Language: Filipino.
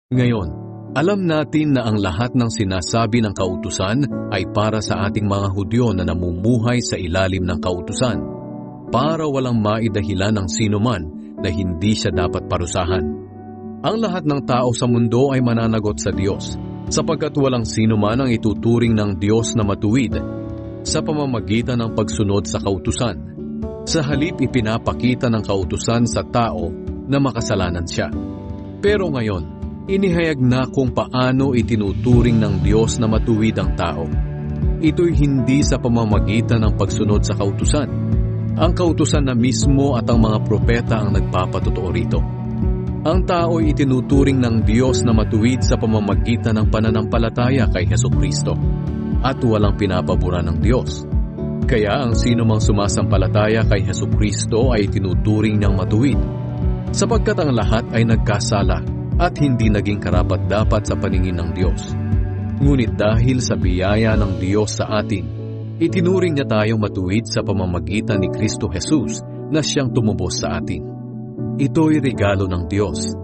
Ngayon, alam natin na ang lahat ng sinasabi ng kautusan ay para sa ating mga Hudyo na namumuhay sa ilalim ng kautusan, para walang maidahilan ng sinuman na hindi siya dapat parusahan. Ang lahat ng tao sa mundo ay mananagot sa Diyos, sapagkat walang sinuman ang ituturing ng Diyos na matuwid sa pamamagitan ng pagsunod sa kautusan. Sa halip ipinapakita ng kautusan sa tao na makasalanan siya. Pero ngayon, inihayag na kung paano itinuturing ng Diyos na matuwid ang tao. Ito'y hindi sa pamamagitan ng pagsunod sa kautusan. Ang kautusan na mismo at ang mga propeta ang nagpapatotoo rito. Ang tao'y itinuturing ng Diyos na matuwid sa pamamagitan ng pananampalataya kay Hesukristo. At walang pinapabura ng Diyos. Kaya ang sino mang sumasampalataya kay Hesukristo ay itinuturing niyang matuwid, sapagkat ang lahat ay nagkasala at hindi naging karapat-dapat sa paningin ng Diyos. Ngunit dahil sa biyaya ng Diyos sa atin, itinuring niya tayong matuwid sa pamamagitan ni Kristo Jesus na siyang tumubos sa atin. Ito'y regalo ng Diyos.